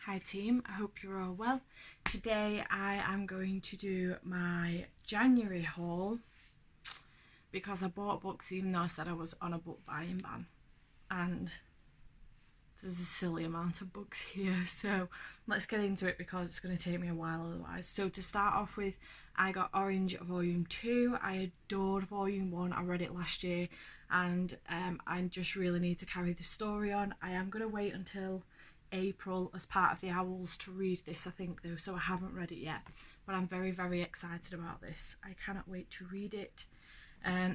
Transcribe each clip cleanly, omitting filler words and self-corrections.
Hi team, I hope you're all well. Today I am going to do my January haul because I bought books even though I said I was on a book buying ban, and there's a silly amount of books here, so let's get into it because it's going to take me a while otherwise. So to start off with, I got Orange Volume 2. I adored Volume 1, I read it last year, and I just really need to carry the story on. I am going to wait until April as part of the Owls to read this, I think, though, so I haven't read it yet, but I'm very, very excited about this. I cannot wait to read it.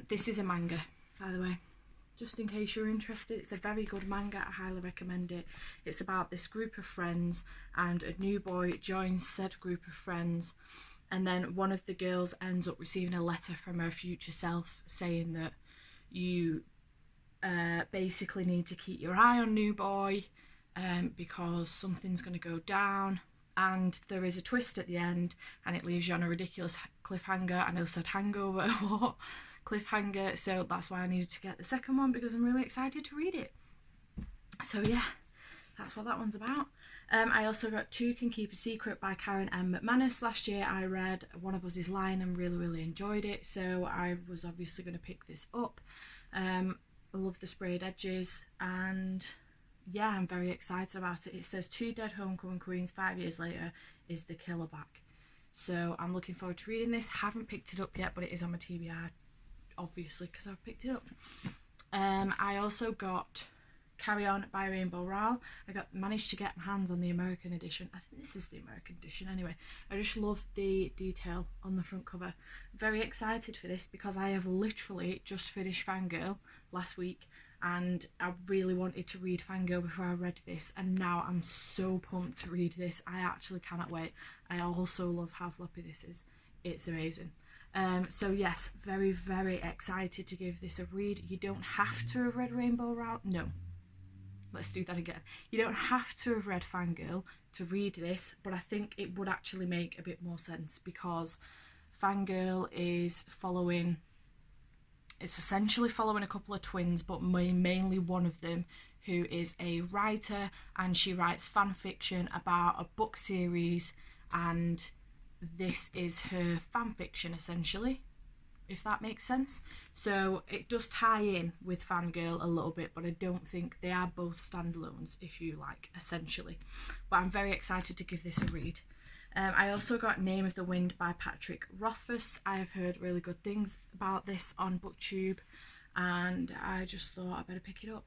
This is a manga, by the way, just in case you're interested. It's a very good manga, I highly recommend it. It's about this group of friends, and a new boy joins said group of friends, and then one of the girls ends up receiving a letter from her future self saying that you basically need to keep your eye on new boy because something's going to go down, and there is a twist at the end and it leaves you on a ridiculous cliffhanger. I know I said hangover or cliffhanger, so that's why I needed to get the second one, because I'm really excited to read it. So yeah, that's what that one's about. I also got Two Can Keep a Secret by Karen M. McManus. Last year I read One of Us is Lying and really enjoyed it, so I was obviously going to pick this up. I love the sprayed edges, and yeah, I'm very excited about it. It says 2 dead homecoming queens 5 years later, is the killer back? So I'm looking forward to reading this. Haven't picked it up yet, but it is on my TBR, obviously, because I've picked it up. I also got Carry On by Rainbow Rowell. I managed to get my hands on the American edition. I think this is the American edition anyway. I just love the detail on the front cover. Very excited for this because I have literally just finished Fangirl last week, and I really wanted to read Fangirl before I read this, and now I'm so pumped to read this. I actually cannot wait. I also love how floppy this is. It's amazing. So yes, very excited to give this a read. You don't have to have read Rainbow Rowell. No, let's do that again. You don't have to have read Fangirl to read this, but I think it would actually make a bit more sense because Fangirl is following... It's essentially following a couple of twins, but mainly one of them, who is a writer, and she writes fan fiction about a book series, and this is her fan fiction essentially, if that makes sense. So it does tie in with Fangirl a little bit, but I don't think they are both standalones, if you like, essentially. But I'm very excited to give this a read. I also got Name of the Wind by Patrick Rothfuss. I have heard really good things about this on BookTube, and I just thought I better pick it up.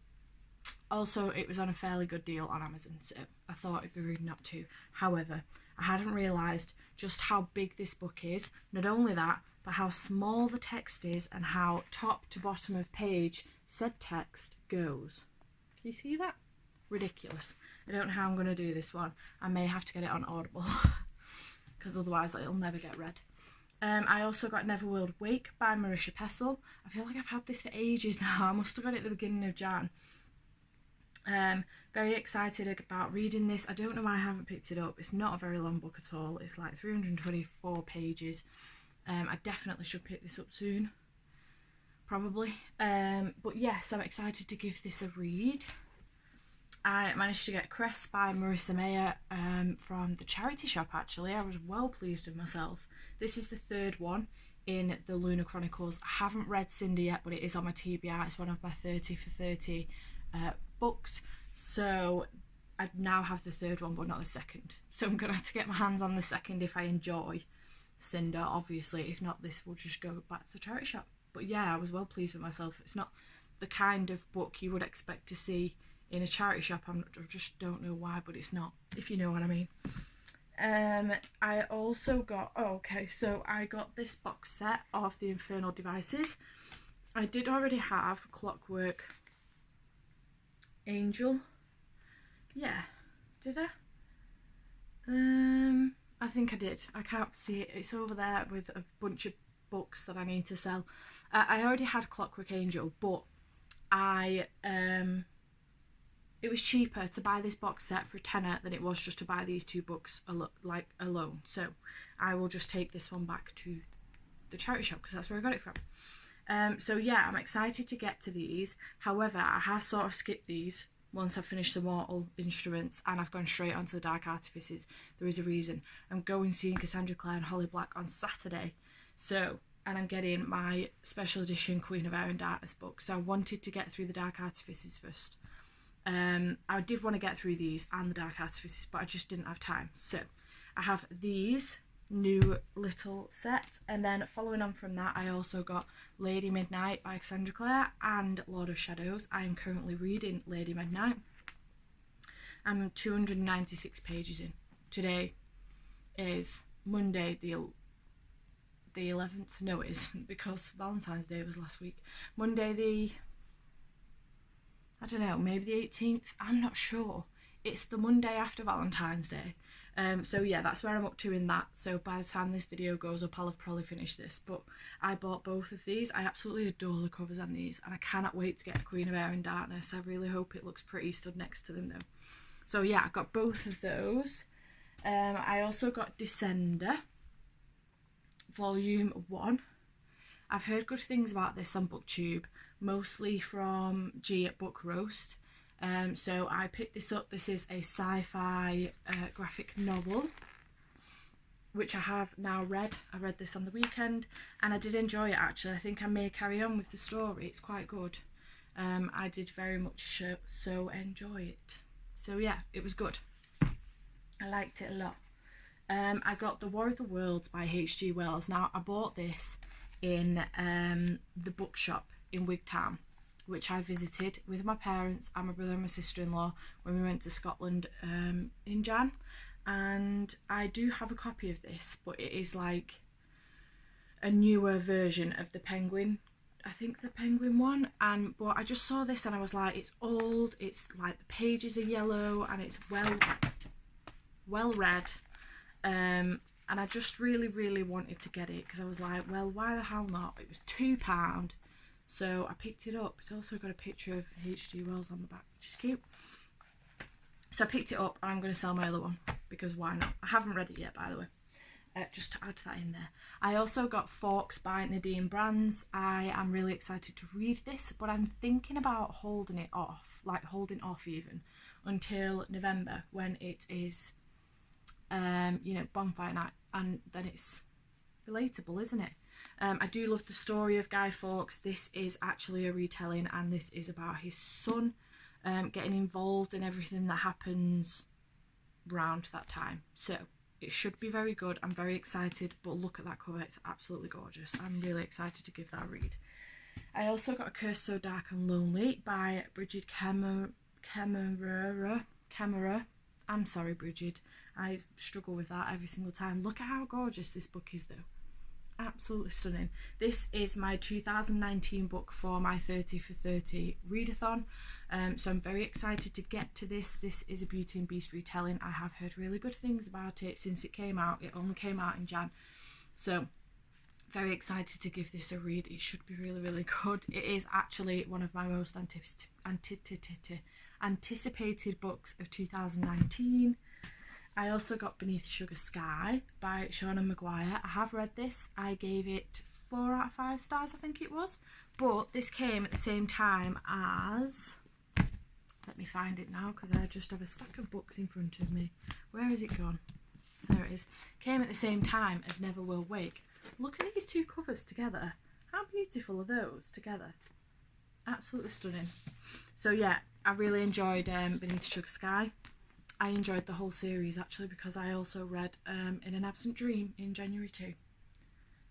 Also, it was on a fairly good deal on Amazon, so I thought it'd be rude not to. However, I hadn't realised just how big this book is. Not only that, but how small the text is and how top to bottom of page said text goes. Can you see that? Ridiculous. I don't know how I'm going to do this one. I may have to get it on Audible because otherwise it'll never get read. I also got Neverworld Wake by Marisha Pessl. I feel like I've had this for ages now. I must have got it at the beginning of Jan. Very excited about reading this. I don't know why I haven't picked it up. It's not a very long book at all. It's like 324 pages. I definitely should pick this up soon, probably. But yes, I'm excited to give this a read. I managed to get Cress by Marissa Mayer from the charity shop, actually. I was well pleased with myself. This is the third one in the Lunar Chronicles. I haven't read Cinder yet, but it is on my TBR. It's one of my 30 for 30 books. So I now have the third one, but not the second. So I'm going to have to get my hands on the second if I enjoy Cinder, obviously. If not, this will just go back to the charity shop. But yeah, I was well pleased with myself. It's not the kind of book you would expect to see in a charity shop. I just don't know why, but it's not, if you know what I mean. I also got, so I got this box set of the Infernal Devices. I did already have Clockwork Angel. Yeah, did I? I think I did. I can't see it. It's over there with a bunch of books that I need to sell. I already had Clockwork Angel, but it was cheaper to buy this box set for a tenner than it was just to buy these two books alone. So I will just take this one back to the charity shop because that's where I got it from. So yeah, I'm excited to get to these. However, I have sort of skipped these once I've finished the Mortal Instruments and I've gone straight onto the Dark Artifices. There is a reason. I'm going seeing Cassandra Clare and Holly Black on Saturday. So, and I'm getting my special edition Queen of Air and Darkness book. So I wanted to get through the Dark Artifices first. I did want to get through these and the Dark Artifices, but I just didn't have time. So I have these new little set, and then following on from that I also got Lady Midnight by Cassandra Clare and Lord of Shadows. I am currently reading Lady Midnight. I'm 296 pages in. Today is Monday the 11th. No, it isn't, because Valentine's Day was last week. Monday the, I don't know, maybe the 18th. I'm not sure. It's the Monday after Valentine's Day. So yeah, that's where I'm up to in that. So by the time this video goes up, I'll have probably finished this. But I bought both of these. I absolutely adore the covers on these, and I cannot wait to get Queen of Air and Darkness. I really hope it looks pretty stood next to them though. So yeah, I got both of those. I also got Descender Volume 1. I've heard good things about this on BookTube, mostly from G at Book Roast. So I picked this up. This is a sci-fi graphic novel, which I have now read. I read this on the weekend and I did enjoy it actually. I think I may carry on with the story. It's quite good. I did very much so enjoy it. So yeah, it was good. I liked it a lot. I got The War of the Worlds by H.G. Wells. Now I bought this in the bookshop in Wigtown, which I visited with my parents and my brother and my sister-in-law when we went to Scotland in Jan. And I do have a copy of this, but it is like a newer version of the Penguin, I think the Penguin one. But I just saw this and I was like, it's old, it's like the pages are yellow and it's well read. And I just really wanted to get it because I was like, well, why the hell not? It was £2. So I picked it up. It's also got a picture of H.G. Wells on the back, which is cute. So I picked it up and I'm going to sell my other one because why not? I haven't read it yet, by the way, just to add that in there. I also got Forks by Nadine Brands. I am really excited to read this, but I'm thinking about holding it off, like holding off even, until November when it is, you know, bonfire night, and then it's relatable, isn't it? I do love the story of Guy Fawkes. This is actually a retelling and this is about his son getting involved in everything that happens around that time. So it should be very good. I'm very excited, but look at that cover. It's absolutely gorgeous. I'm really excited to give that a read. I also got A Curse So Dark and Lonely by Brigid Kemmerer. I'm sorry, Brigid. I struggle with that every single time. Look at how gorgeous this book is though. Absolutely stunning. This is my 2019 book for my 30 for 30 readathon. So I'm very excited to get to this. This is a Beauty and Beast retelling. I have heard really good things about it since it came out. It only came out in Jan. So very excited to give this a read. It should be really good. It is actually one of my most anticipated books of 2019. I also got Beneath Sugar Sky by Shauna Maguire. I have read this. I gave it 4 out of 5 stars, I think it was. But this came at the same time as... Let me find it now because I just have a stack of books in front of me. Where is it gone? There it is. Came at the same time as Never Will Wake. Look at these two covers together. How beautiful are those together? Absolutely stunning. So yeah, I really enjoyed Beneath Sugar Sky. I enjoyed the whole series actually because I also read In an Absent Dream in January too.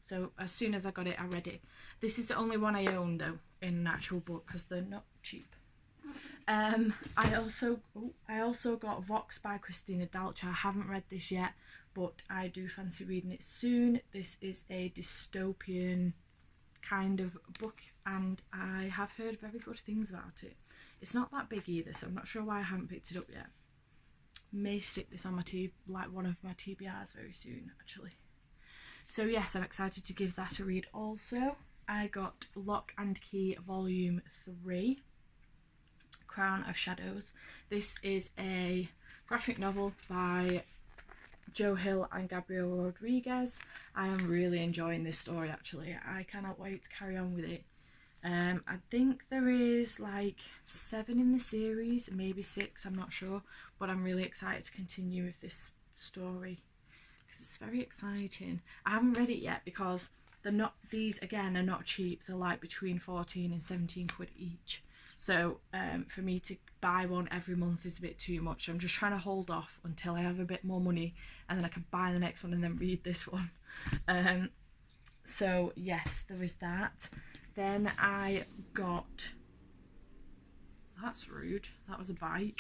So as soon as I got it, I read it. This is the only one I own though in an actual book because they're not cheap. I also got Vox by Christina Dalcher. I haven't read this yet, but I do fancy reading it soon. This is a dystopian kind of book and I have heard very good things about it. It's not that big either, so I'm not sure why I haven't picked it up yet. May stick this on my like one of my TBRs very soon actually. So yes, I'm excited to give that a read. Also I got Lock and Key Volume 3, Crown of Shadows. This is a graphic novel by Joe Hill and Gabriel Rodriguez. I am really enjoying this story actually. I cannot wait to carry on with it. I think there is like 7 in the series, maybe 6, I'm not sure, but I'm really excited to continue with this story because it's very exciting. I haven't read it yet because these again are not cheap. They're like between 14 and 17 quid each, so for me to buy one every month is a bit too much. I'm just trying to hold off until I have a bit more money, and then I can buy the next one and then read this one. So yes, there is that. Then I got, that's rude, that was a bike.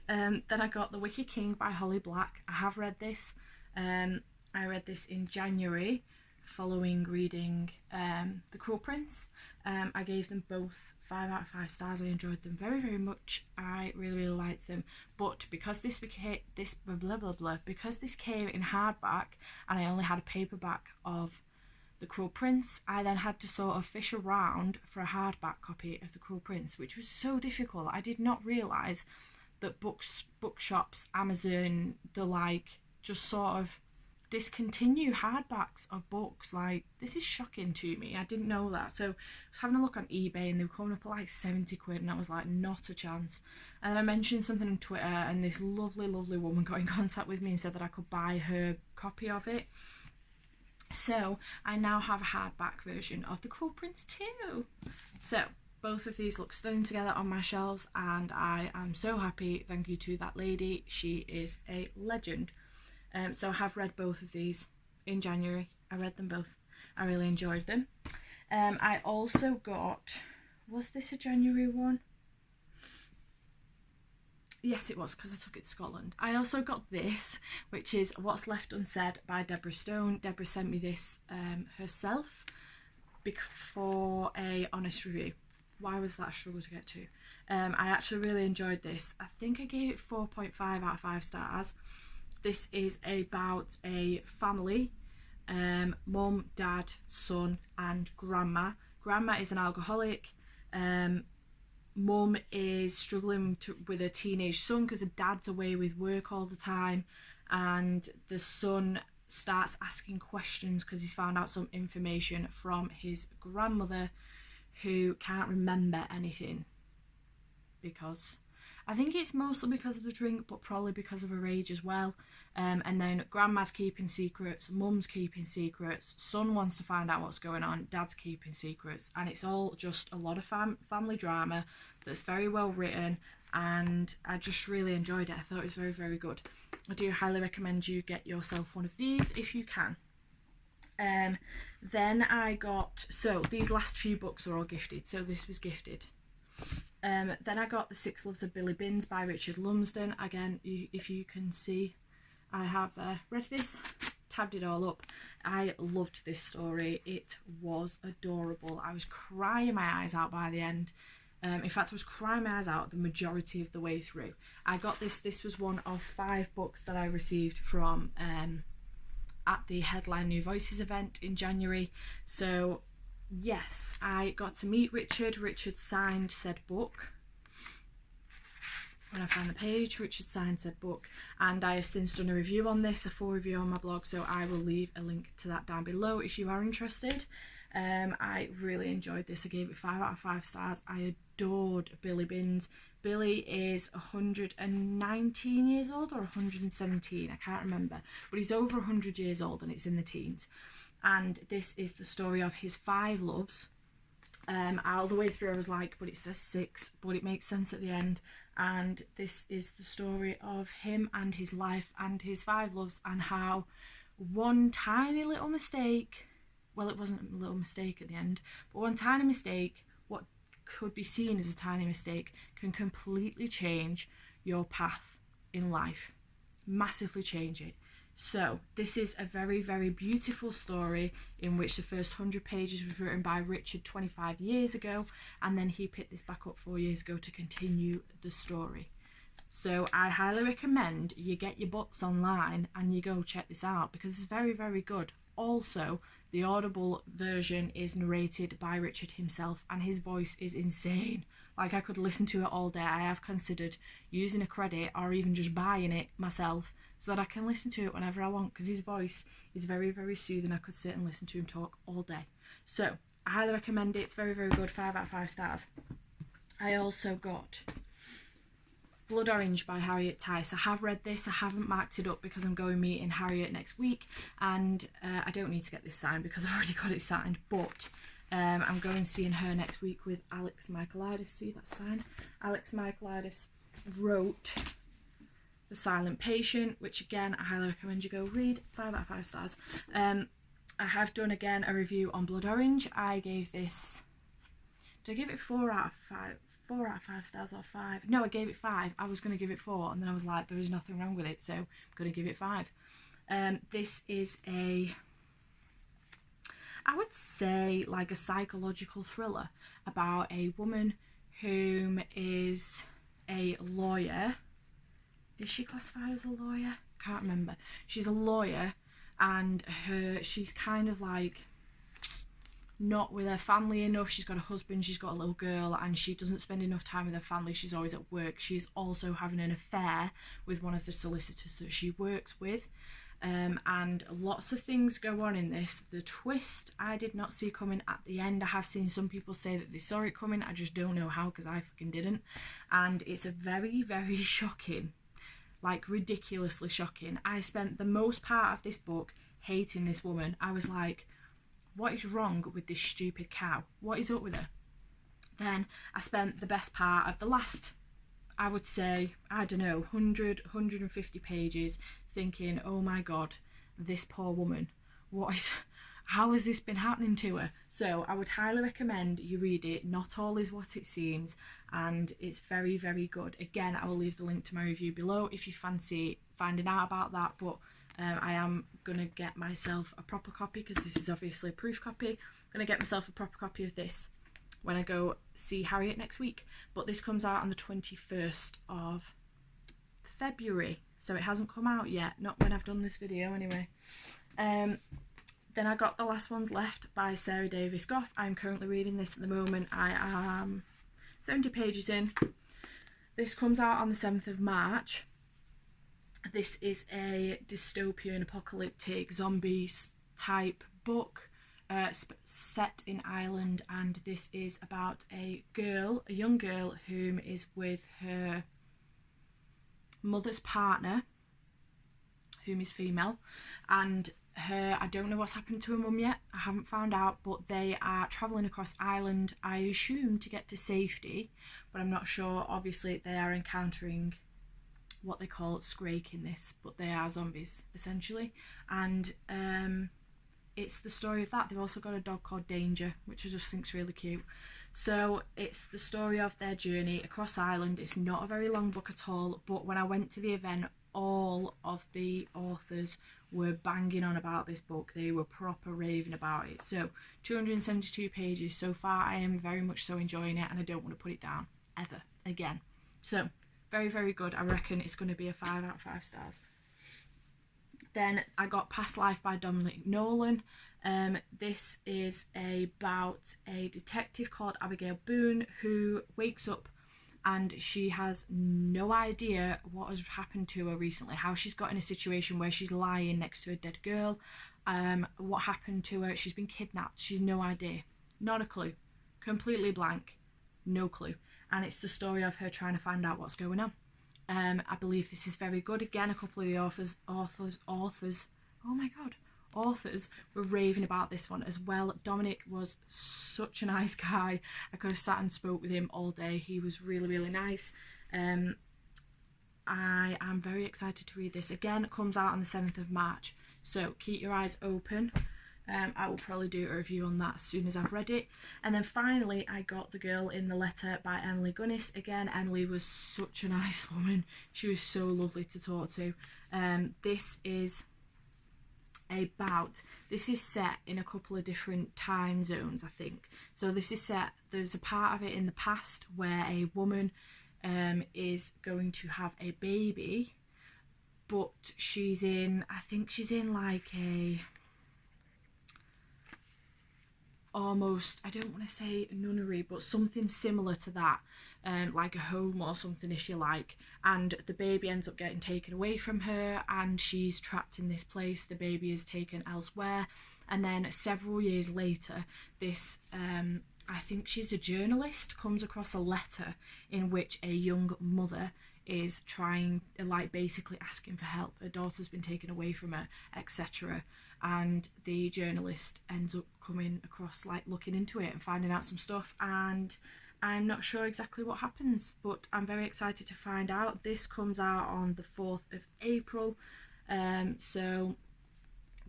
Then I got The Wicked King by Holly Black. I have read this. I read this in January following reading The Cruel Prince. I gave them both 5 out of 5 stars. I enjoyed them very, very much. I really, really liked them. But because this came in hardback and I only had a paperback of The Cruel Prince, I then had to sort of fish around for a hardback copy of The Cruel Prince, which was so difficult. I did not realise that bookshops, Amazon, the like, just sort of discontinue hardbacks of books. Like, this is shocking to me. I didn't know that. So I was having a look on eBay and they were coming up at like 70 quid, and I was like, not a chance. And then I mentioned something on Twitter, and this lovely, lovely woman got in contact with me and said that I could buy her copy of it. So I now have a hardback version of The Cruel Prince too. So both of these look stunning together on my shelves, and I am so happy. Thank you to that lady. She is a legend. So I have read both of these in January. I read them both. I really enjoyed them. I also got, was this a January one? Yes, it was, because I took it to Scotland. I also got this, which is What's Left Unsaid by Deborah Stone. Deborah sent me this herself for a honest review. Why was that a struggle to get to? I actually really enjoyed this. I think I gave it 4.5 out of 5 stars. This is about a family, mum, dad, son and grandma. Grandma is an alcoholic. Mum is struggling with her teenage son because the dad's away with work all the time, and the son starts asking questions because he's found out some information from his grandmother, who can't remember anything, because I think it's mostly because of the drink, but probably because of her age as well. And then grandma's keeping secrets, mum's keeping secrets, son wants to find out what's going on, dad's keeping secrets, and it's all just a lot of family drama that's very well written, and I just really enjoyed it. I thought it was very, very good. I do highly recommend you get yourself one of these if you can. Then I got, so these last few books are all gifted, so this was gifted. Then I got The Six Loves of Billy Binns by Richard Lumsden. Again, if you can see, I have read this, tabbed it all up. I loved this story. It was adorable. I was crying my eyes out by the end. In fact, I was crying my eyes out the majority of the way through. I got this. This was one of 5 books that I received from at the Headline New Voices event in January. So yes, I got to meet Richard. Richard signed said book. When I found the page, Richard signed said book, and I have since done a review on this, a full review on my blog, so I will leave a link to that down below if you are interested. I really enjoyed this. I gave it 5 out of 5 stars. I adored Billy Binns. Billy is 119 years old or 117, I can't remember, but he's over 100 years old and it's in the teens. And this is the story of his 5 loves. All the way through I was like, but it says 6, but it makes sense at the end. And this is the story of him and his life and his 5 loves, and how one tiny little mistake, well, it wasn't a little mistake at the end, but one tiny mistake, what could be seen as a tiny mistake, can completely change your path in life, massively change it. So this is a very, very beautiful story in which the first 100 pages was written by Richard 25 years ago, and then he picked this back up 4 years ago to continue the story. So I highly recommend you get your books online and you go check this out, because it's very, very good. Also, the Audible version is narrated by Richard himself, and his voice is insane. Like, I could listen to it all day. I have considered using a credit or even just buying it myself so that I can listen to it whenever I want, because his voice is very, very soothing. I could sit and listen to him talk all day. So I highly recommend it. It's very, very good. 5 out of 5 stars. I also got Blood Orange by Harriet Tice. I have read this. I haven't marked it up because I'm going meeting Harriet next week, and I don't need to get this signed because I've already got it signed, but I'm going seeing her next week with Alex Michaelides. See that sign? Alex Michaelides wrote The Silent Patient, which again I highly recommend you go read. 5 out of 5 stars. I have done again a review on Blood Orange. I gave this, did I give it 4 out of 5? 4 out of 5 stars or 5? No, I gave it 5. I was going to give it 4, and then I was like, there is nothing wrong with it, so I'm going to give it 5. This is a, I would say, like a psychological thriller about a woman whom is a lawyer. Is she classified as a lawyer? Can't remember. She's a lawyer, and she's kind of like not with her family enough. She's got a husband, she's got a little girl, and she doesn't spend enough time with her family. She's always at work. She's also having an affair with one of the solicitors that she works with, and lots of things go on in this. The twist I did not see coming at the end. I have seen some people say that they saw it coming. I just don't know how, because I fucking didn't. And it's a very, very shocking, like ridiculously shocking. I spent the most part of this book hating this woman. I was like, what is wrong with this stupid cow? What is up with her? Then I spent the best part of the last, I would say, I don't know, 100, 150 pages thinking, oh my God, this poor woman, how has this been happening to her? So I would highly recommend you read it. Not all is what it seems, and it's very, very good. Again, I will leave the link to my review below if you fancy finding out about that, but I am going to get myself a proper copy, because this is obviously a proof copy. I'm going to get myself a proper copy of this when I go see Harriet next week. But this comes out on the 21st of February, so it hasn't come out yet, not when I've done this video anyway. Then I got The Last Ones Left by Sarah Davies Goff. I'm currently reading this at the moment. I am 70 pages in. This comes out on the 7th of March. This is a dystopian, apocalyptic, zombies type book set in Ireland, and this is about a young girl whom is with her mother's partner, whom is female, and I don't know what's happened to her mum yet. I haven't found out, but they are travelling across Ireland, I assume to get to safety, but I'm not sure. Obviously they are encountering what they call Scrake in this, but they are zombies essentially, and it's the story of that. They've also got a dog called Danger, which I just think's really cute. So it's the story of their journey across Ireland. It's not a very long book at all, but when I went to the event, all of the authors were banging on about this book. They were proper raving about it. So 272 pages so far. I am very much so enjoying it, and I don't want to put it down ever again. So very, very good. I reckon it's going to be a 5 out of 5 stars. Then I got Past Life by Dominic Nolan. This is about a detective called Abigail Boone who wakes up and she has no idea what has happened to her recently, how she's got in a situation where she's lying next to a dead girl, what happened to her. She's been kidnapped. She's no idea. Not a clue. Completely blank. No clue. And it's the story of her trying to find out what's going on. I believe this is very good. Again, a couple of the authors, oh my God, authors were raving about this one as well. Dominic was such a nice guy. I could have sat and spoke with him all day. He was really, really nice. I am very excited to read this. Again, it comes out on the 7th of March, so keep your eyes open. I will probably do a review on that as soon as I've read it. And then finally I got The Girl in the Letter by Emily Guinness. Again, Emily was such a nice woman. She was so lovely to talk to. This is set in a couple of different time zones, I think. So this is set, there's a part of it in the past where a woman is going to have a baby, but she's in, I think she's in like a almost, I don't want to say nunnery, but something similar to that, like a home or something if you like, and the baby ends up getting taken away from her and she's trapped in this place. The baby is taken elsewhere, And then several years later, this I think she's a journalist, comes across a letter in which a young mother is trying, like, basically asking for help. Her daughter's been taken away from her, etc. And the journalist ends up coming across, like, looking into it and finding out some stuff, and I'm not sure exactly what happens, but I'm very excited to find out. This comes out on the 4th of April, so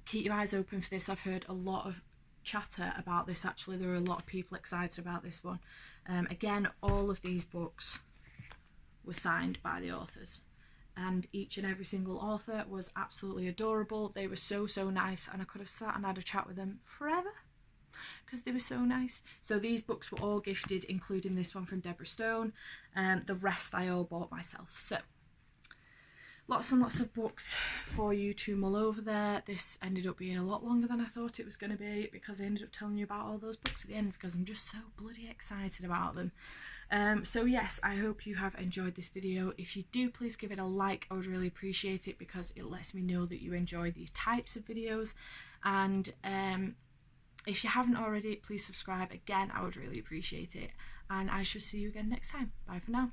keep your eyes open for this. I've heard a lot of chatter about this. Actually, there are a lot of people excited about this one. Again, all of these books were signed by the authors, and each and every single author was absolutely adorable. They were so nice, and I could have sat and had a chat with them forever because they were so nice. So these books were all gifted, including this one from Deborah Stone. The rest I all bought myself. So lots and lots of books for you to mull over there. This ended up being a lot longer than I thought it was going to be, because I ended up telling you about all those books at the end because I'm just so bloody excited about them. So yes, I hope you have enjoyed this video. If you do, please give it a like. I would really appreciate it because it lets me know that you enjoy these types of videos. And if you haven't already, please subscribe. Again, I would really appreciate it. And I shall see you again next time. Bye for now.